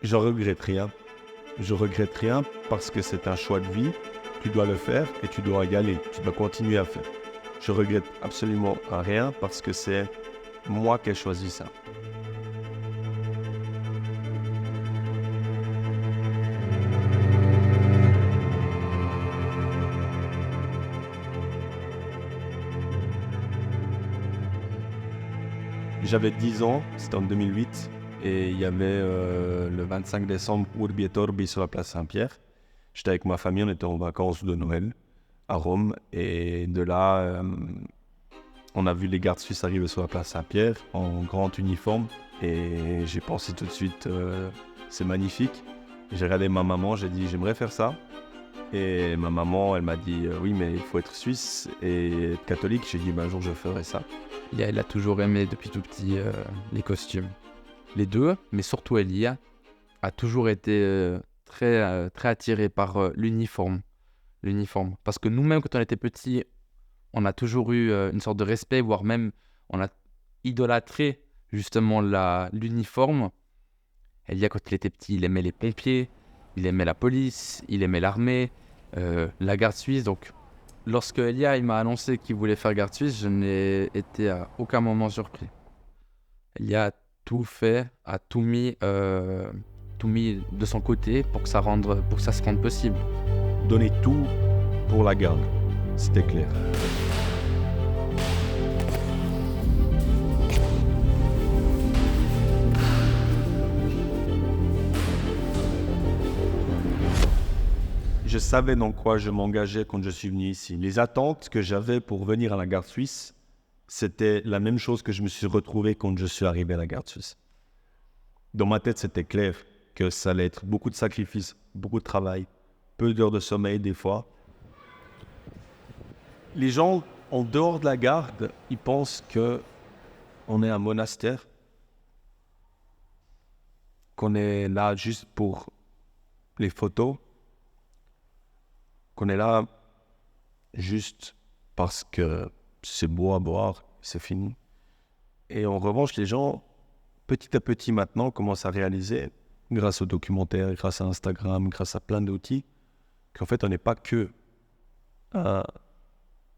Je regrette rien. Je regrette rien parce que c'est un choix de vie. Tu dois le faire et tu dois y aller. Tu dois continuer à faire. Je regrette absolument rien parce que c'est moi qui ai choisi ça. J'avais 10 ans, c'était en 2008, et il y avait le 25 décembre Urbi et Orbi sur la place Saint-Pierre. J'étais avec ma famille, on était en vacances de Noël à Rome, et de là, on a vu les gardes suisses arriver sur la place Saint-Pierre en grand uniforme, et j'ai pensé tout de suite, c'est magnifique. J'ai regardé ma maman, j'ai dit j'aimerais faire ça. Et ma maman, elle m'a dit oui, mais il faut être suisse et être catholique. J'ai dit un jour je ferai ça. Elia, elle a toujours aimé depuis tout petit les costumes. Les deux, mais surtout Elia, a toujours été très attirée par l'uniforme. Parce que nous-mêmes, quand on était petits, on a toujours eu une sorte de respect, voire même on a idolâtré justement l'uniforme. Elia, quand il était petit, il aimait les pompiers, il aimait la police, il aimait l'armée, la garde suisse. Donc, lorsque Elia il m'a annoncé qu'il voulait faire garde suisse, je n'ai été à aucun moment surpris. Elia a tout fait, a tout mis de son côté pour que ça se rende possible. Donner tout pour la garde, c'était clair. Je savais dans quoi je m'engageais quand je suis venu ici. Les attentes que j'avais pour venir à la garde suisse, c'était la même chose que je me suis retrouvé quand je suis arrivé à la garde suisse. Dans ma tête, c'était clair que ça allait être beaucoup de sacrifices, beaucoup de travail, peu d'heures de sommeil des fois. Les gens, en dehors de la garde, ils pensent qu'on est un monastère, qu'on est là juste pour les photos, qu'on est là juste parce que c'est beau à boire, c'est fini. Et en revanche, les gens, petit à petit maintenant, commencent à réaliser, grâce aux documentaires, grâce à Instagram, grâce à plein d'outils, qu'en fait, on n'est pas que un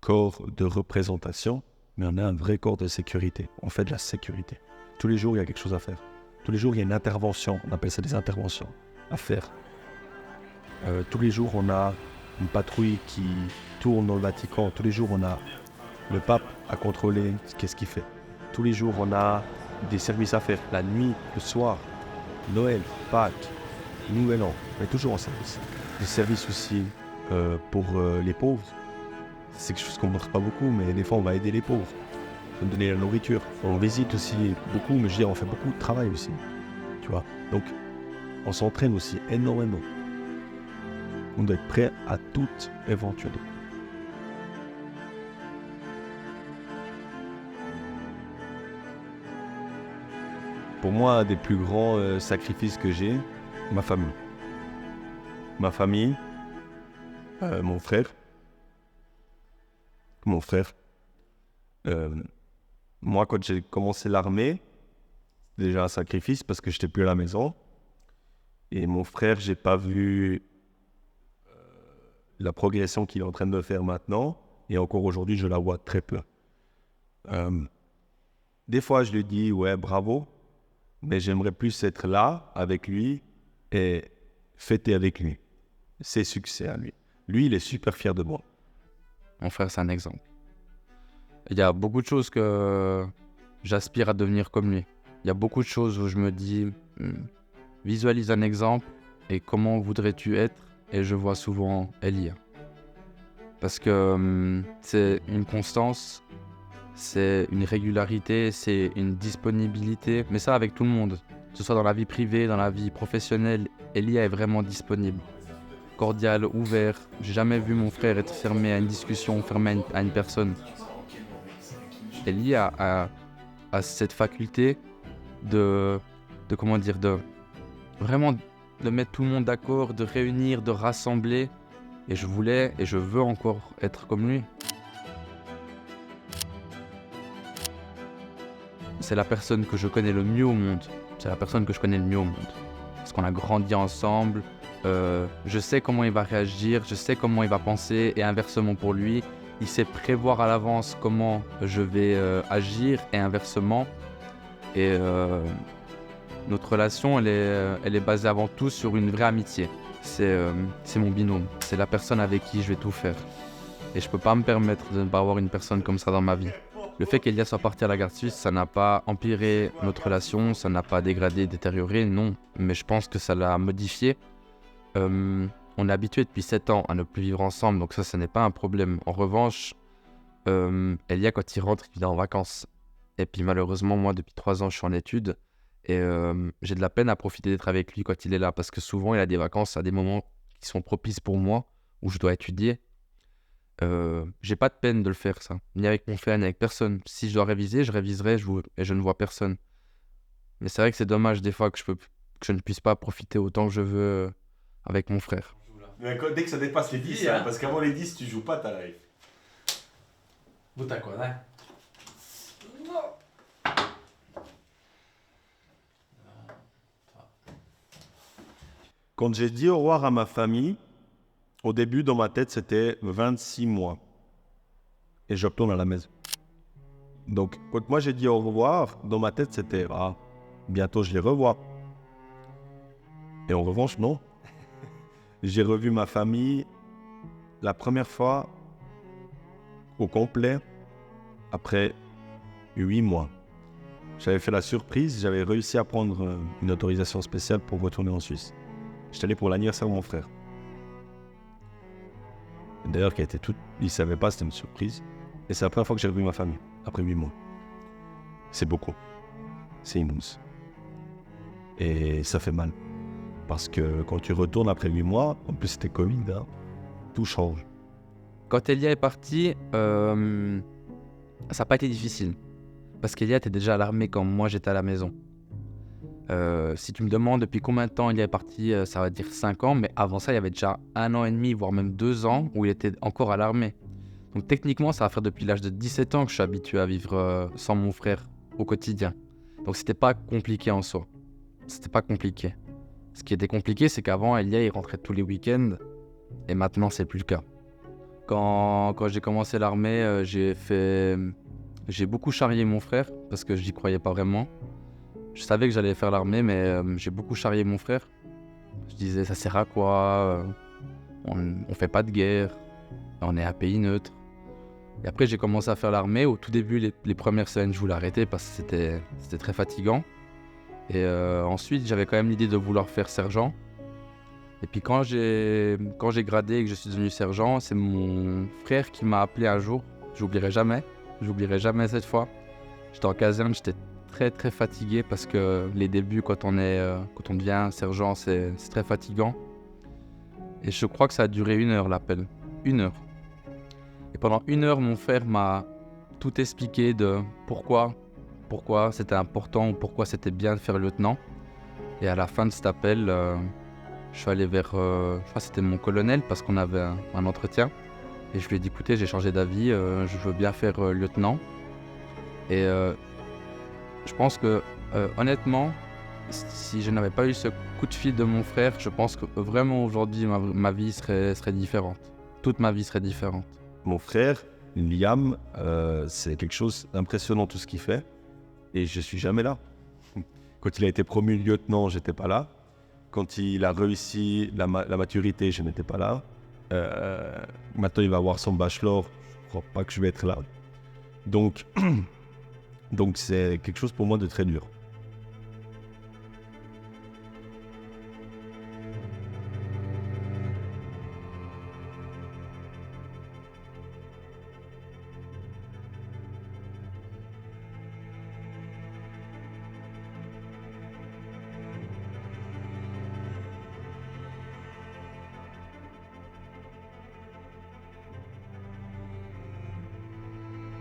corps de représentation, mais on a un vrai corps de sécurité. On fait de la sécurité. Tous les jours, il y a quelque chose à faire. Tous les jours, il y a une intervention. On appelle ça des interventions à faire. Tous les jours, on a une patrouille qui tourne dans le Vatican. Tous les jours, on a le pape à contrôler qu'est-ce qu'il fait. Tous les jours, on a des services à faire. La nuit, le soir, Noël, Pâques, Nouvel An. On est toujours en service. Des services aussi pour les pauvres. C'est quelque chose qu'on ne montre pas beaucoup, mais des fois, on va aider les pauvres. On donner la nourriture. On visite aussi beaucoup, mais je veux dire, on fait beaucoup de travail aussi. Tu vois. Donc, on s'entraîne aussi énormément. On doit être prêt à toute éventualité. Pour moi, un des plus grands sacrifices que j'ai, ma famille. Ma famille, mon frère. Moi, quand j'ai commencé l'armée, c'était déjà un sacrifice parce que je n'étais plus à la maison. Et mon frère, j'ai pas vu la progression qu'il est en train de faire maintenant. Et encore aujourd'hui, je la vois très peu. Des fois, je lui dis, ouais, bravo. Mais j'aimerais plus être là avec lui et fêter avec lui ses succès à lui. Lui, il est super fier de moi. Mon frère, c'est un exemple. Il y a beaucoup de choses que j'aspire à devenir comme lui. Il y a beaucoup de choses où je me dis, visualise un exemple et comment voudrais-tu être? Et je vois souvent Elia. Parce que c'est une constance, c'est une régularité, c'est une disponibilité. Mais ça avec tout le monde. Que ce soit dans la vie privée, dans la vie professionnelle, Elia est vraiment disponible. Cordial, ouvert. J'ai jamais vu mon frère être fermé à une discussion, fermé à une personne. Elia a cette faculté de vraiment de mettre tout le monde d'accord, de réunir, de rassembler. Et je voulais et je veux encore être comme lui. C'est la personne que je connais le mieux au monde. C'est la personne que je connais le mieux au monde. parce qu'on a grandi ensemble. Je sais comment il va réagir, je sais comment il va penser, et inversement pour lui, il sait prévoir à l'avance comment je vais agir, et inversement. Et notre relation, elle est basée avant tout sur une vraie amitié. C'est mon binôme, c'est la personne avec qui je vais tout faire. Et je peux pas me permettre de ne pas avoir une personne comme ça dans ma vie. Le fait qu'Elia soit partie à la garde suisse, ça n'a pas empiré notre relation, ça n'a pas dégradé, détérioré, non. Mais je pense que ça l'a modifié. On est habitué depuis 7 ans à ne plus vivre ensemble, donc ça n'est pas un problème. En revanche, Elia, quand il rentre, il est en vacances. Et puis malheureusement, moi, depuis 3 ans, je suis en études. Et j'ai de la peine à profiter d'être avec lui quand il est là, parce que souvent, il a des vacances à des moments qui sont propices pour moi, où je dois étudier. J'ai pas de peine de le faire, ça. Ni avec mon frère, ni avec personne. Si je dois réviser, je réviserai et je ne vois personne. Mais c'est vrai que c'est dommage des fois que je ne puisse pas profiter autant que je veux avec mon frère. Mais dès que ça dépasse les 10, hein. parce qu'avant les 10, tu joues pas ta live. Puta quoi, hein? Quand j'ai dit au revoir à ma famille, au début, dans ma tête, c'était 26 mois. Et je retourne à la maison. Donc, quand moi j'ai dit au revoir, dans ma tête, c'était bientôt je les revois. Et en revanche, non. J'ai revu ma famille la première fois au complet après 8 mois. J'avais fait la surprise, j'avais réussi à prendre une autorisation spéciale pour retourner en Suisse. J'étais allé pour l'anniversaire de mon frère. D'ailleurs, il ne savait pas, c'était une surprise. Et c'est la première fois que j'ai revu ma famille, après 8 mois. C'est beaucoup. C'est immense. Et ça fait mal. Parce que quand tu retournes après 8 mois, en plus c'était Covid, tout change. Quand Elia est parti, ça n'a pas été difficile. Parce qu'Elia était déjà à l'armée quand moi j'étais à la maison. Si tu me demandes depuis combien de temps Elia est parti, ça va dire 5 ans. Mais avant ça, il y avait déjà 1 an et demi, voire même 2 ans, où il était encore à l'armée. Donc techniquement, ça va faire depuis l'âge de 17 ans que je suis habitué à vivre sans mon frère au quotidien. Donc c'était pas compliqué en soi. C'était pas compliqué. Ce qui était compliqué, c'est qu'avant, Elia, il rentrait tous les week-ends. Et maintenant, c'est plus le cas. Quand j'ai commencé l'armée, j'ai beaucoup charrié mon frère parce que je n'y croyais pas vraiment. Je savais que j'allais faire l'armée, mais j'ai beaucoup charrié mon frère. Je disais, ça sert à quoi? On fait pas de guerre. On est un pays neutre. Et après, j'ai commencé à faire l'armée. Au tout début, les premières semaines, je voulais arrêter parce que c'était très fatigant. Et ensuite, j'avais quand même l'idée de vouloir faire sergent. Et puis quand j'ai gradé et que je suis devenu sergent, c'est mon frère qui m'a appelé un jour. J'oublierai jamais cette fois. J'étais en caserne, j'étais très très fatigué parce que les débuts quand on devient sergent, c'est très fatigant. Et je crois que ça a duré 1 heure l'appel. 1 heure. Et pendant 1 heure, mon frère m'a tout expliqué de pourquoi c'était important ou pourquoi c'était bien de faire lieutenant. Et à la fin de cet appel, je suis allé vers, je crois que c'était mon colonel parce qu'on avait un entretien. Et je lui ai dit, écoutez, j'ai changé d'avis, je veux bien faire lieutenant. Et je pense que, honnêtement, si je n'avais pas eu ce coup de fil de mon frère, je pense que vraiment aujourd'hui, ma vie serait différente. Toute ma vie serait différente. Mon frère, Liam, c'est quelque chose d'impressionnant tout ce qu'il fait. Et je suis jamais là. Quand il a été promu lieutenant, j'étais pas là. Quand il a réussi la maturité, je n'étais pas là. Maintenant, il va avoir son bachelor. Je crois pas que je vais être là. Donc c'est quelque chose pour moi de très dur.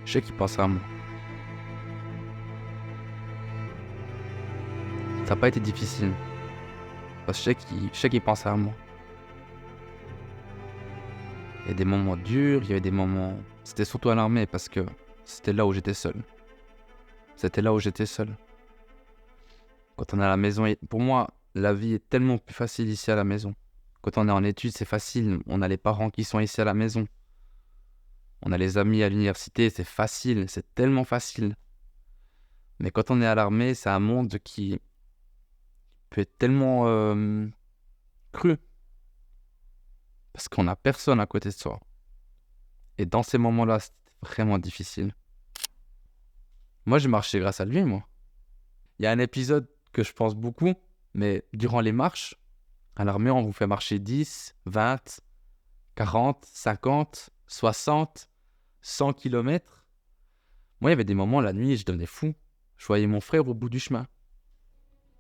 Je sais qu'il pense à moi. Ça n'a pas été difficile. Parce que je sais qu'il pense à moi. Il y a des moments durs, il y avait des moments... C'était surtout à l'armée parce que c'était là où j'étais seul. Quand on est à la maison... Pour moi, la vie est tellement plus facile ici à la maison. Quand on est en études, c'est facile. On a les parents qui sont ici à la maison. On a les amis à l'université, c'est facile, c'est tellement facile. Mais quand on est à l'armée, c'est un monde qui peut être tellement cru. Parce qu'on n'a personne à côté de soi. Et dans ces moments-là, c'était vraiment difficile. Moi, j'ai marché grâce à lui, moi. Il y a un épisode que je pense beaucoup, mais durant les marches, à l'armée, on vous fait marcher 10, 20, 40, 50, 60, 100 kilomètres. Moi, il y avait des moments, la nuit, je devenais fou. Je voyais mon frère au bout du chemin.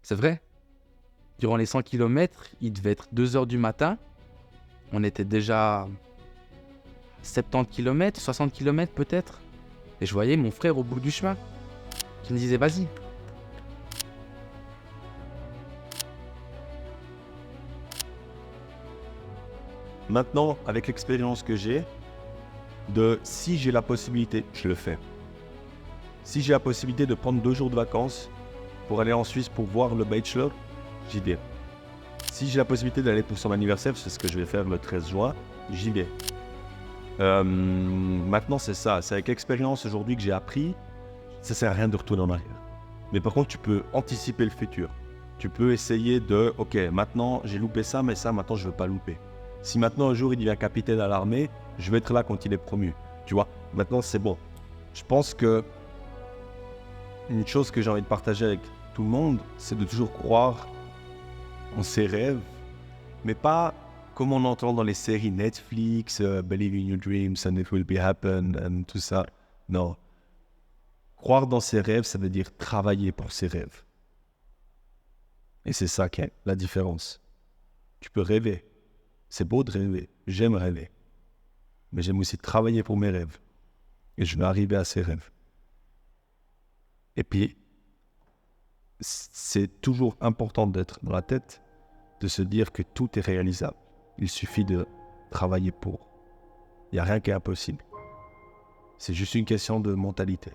C'est vrai. Durant les 100 kilomètres, il devait être 2 heures du matin. On était déjà 70 kilomètres, 60 kilomètres peut-être. Et je voyais mon frère au bout du chemin. Qui me disait, vas-y. Maintenant, avec l'expérience que j'ai, si j'ai la possibilité, je le fais. Si j'ai la possibilité de prendre 2 jours de vacances pour aller en Suisse pour voir le bachelor, j'y vais. Si j'ai la possibilité d'aller pour son anniversaire, c'est ce que je vais faire le 13 juin, j'y vais. Maintenant, c'est ça. C'est avec l'expérience aujourd'hui que j'ai appris, ça sert à rien de retourner en arrière. Mais par contre, tu peux anticiper le futur. Tu peux essayer de, ok, maintenant j'ai loupé ça, mais ça, maintenant je ne veux pas louper. Si maintenant un jour il devient capitaine à l'armée, je vais être là quand il est promu. Tu vois, maintenant c'est bon. Je pense que une chose que j'ai envie de partager avec tout le monde, c'est de toujours croire en ses rêves, mais pas comme on entend dans les séries Netflix, Believe in your dreams and it will be happen, and tout ça. Non. Croire dans ses rêves, ça veut dire travailler pour ses rêves. Et c'est ça qui est la différence. Tu peux rêver. C'est beau de rêver. J'aime rêver. Mais j'aime aussi travailler pour mes rêves. Et je vais arriver à ces rêves. Et puis, c'est toujours important d'être dans la tête, de se dire que tout est réalisable. Il suffit de travailler pour. Il n'y a rien qui est impossible. C'est juste une question de mentalité.